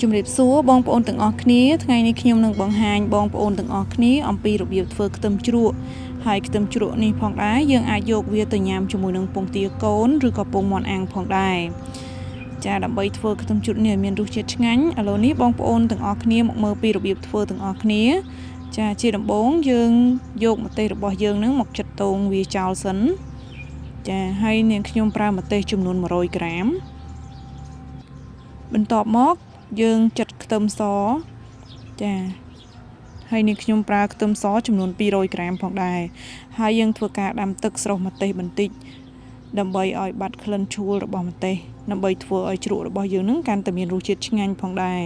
ជំរាបសួរបងប្អូនទាំងអស់គ្នាថ្ងៃនេះខ្ញុំនឹងបង្ហាញបងប្អូនទាំងអស់គ្នាអំពីរបៀបធ្វើខ្ទឹមជ្រក់ហើយខ្ទឹមជ្រក់នេះផងដែរយើងអាចយកវាទៅញ៉ាំជាមួយនឹងពងទាកូនឬក៏ពងមាន់អាំងផងដែរចាដើម្បីធ្វើខ្ទឹមជ្រក់នេះឲ្យមានរសជាតិឆ្ងាញ់ឥឡូវនេះបងប្អូនទាំងអស់គ្នាមកមើលពីរបៀបធ្វើទាំងអស់គ្នាចាជាដំបូងយើងយកម្ទេសរបស់យើងនឹងមកចិតតងវាចោលសិនចាហើយនាងខ្ញុំប្រើម្ទេសចំនួន100ក្រាមបន្ទាប់មកយើងចិតខ្ទឹមសចាហើយនេះខ្ញុំប្រើខ្ទឹមសចំនួន200ក្រាមផងដែរហើយយើងធ្វើការដាំទឹកស្រុះម្ទេសបន្តិចដើម្បីឲ្យបាត់ក្លិនឆួលរបស់ម្ទេសដើម្បីធ្វើឲ្យជ្រក់របស់យើងនឹងកាន់តែមានរសជាតិឆ្ងាញ់ផងដែរ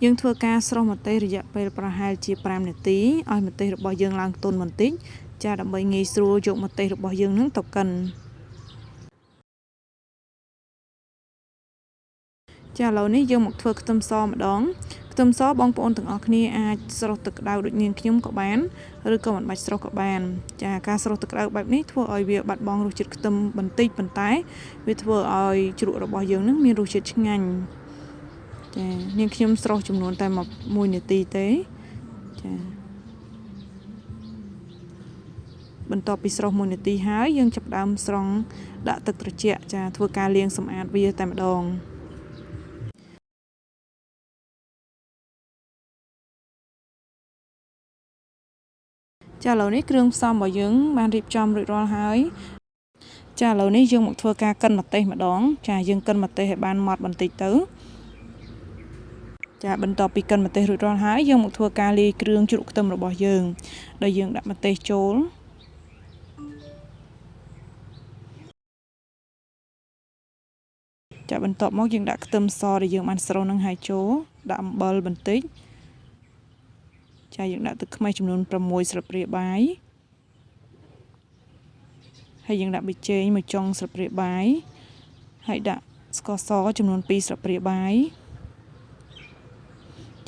យើងធ្វើការស្រុះម្ទេសរយៈពេលប្រហែលជា5នាទីឲ្យម្ទេសរបស់យើងឡើងទន់បន្តិចចាដើម្បីងាយស្រួលយកម្ទេសរបស់យើងនឹងទៅកិនចាឥឡូវនេះយើងមកធ្វើខ្ទឹមសម្ដងខ្ទឹមសបងប្អូនទាំងអស់គ្នាអាចស្រុះទឹកក្តៅដូចនាងខ្ញុំក៏បានឬក៏មិនបាច់ស្រុះក៏បានចាការស្រុះទឹកក្តៅបែបនេះធ្វើឲ្យវាបាត់បង់រសជាតិខ្ទឹមបន្តិចប៉ុន្តែវាធ្វើឲ្យជ្រក់របស់យើងនឹងមានរសជាតិឆ្ងាញ់ចានាងខ្ញុំស្រុះចំនួនតែ1នាទីទេចាបន្ទាប់ពីស្រុះ1នាទីហើយយើងចាប់ផ្ដើមស្រង់ដាក់ទឹកត្រជាក់ចាធ្វើការលាងសម្អាតវាតែម្ដងចាឥឡូវនេះគ្រឿងផ្សំរបស់យើងបានរៀបចំរួចរាល់ហើយចាឥឡូវនេះយើងមកធ្វើការកិនម្ទេសម្ដងចាយើងកិនម្ទេសឲ្យបានម៉ត់បន្តិចទៅចាបន្ទាប់ពីកិនម្ទេសរួចរាល់ហើយយើងមកធ្វើការលាយគ្រឿងជ្រក់ខ្ទឹមរបស់យើងដោយយើងដាក់ម្ទេសចូលចាបន្ទាប់មកយើងដាក់ខ្ទឹមសដែលយើងបានស្រុះនឹងហើយចូលដាក់អំបិលបន្តិចចាយើងដាក់ទឹកខ្មេះចំនួន6ស្លាបព្រាបាយហើយយើងដាក់ប៊ីចេង1ចុងស្លាបព្រាបាយហើយដាក់ស្ករសចំនួន2ស្លាបព្រាបាយ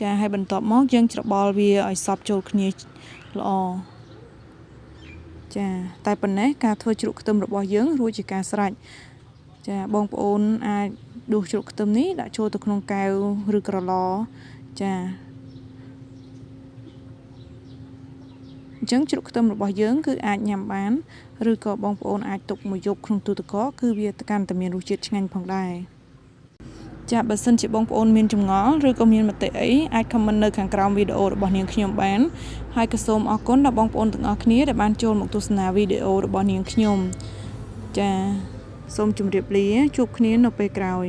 ចាហើយបន្ទាប់មកយើងច្របល់វាឲ្យសព្វចូលគ្នាល្អចាតែប៉ុណ្ណេះការធ្វើជ្រក់ខ្ទឹមរបស់យើងរួចជាការស្រេចចាបងប្អូនអាចដួសជ្រក់ខ្ទឹមនេះដាក់ចូលទៅក្នុងកែវឬក្រឡចាអញ្ចឹងជ្រក់ខ្ទឹមរបស់យើងគឺអាចញ៉ាំបានឬក៏បងប្អូនអាចទុកមួយយប់ក្នុងទូទឹកកកគឺវាកាន់តែមានរសជាតិឆ្ងាញ់ផងដែរចាបើសិនជាបងប្អូនមានចម្ងល់ឬក៏មានមតិអីអាច comment នៅខាងក្រោមវីដេអូរបស់នាងខ្ញុំបានហើយក៏សូមអរគុណដល់បងប្អូនទាំងអស់គ្នាដែលបានចូលមកទស្សនាវីដេអូរបស់នាងខ្ញុំចាសូមជម្រាបលាជួបគ្នានៅពេលក្រោយ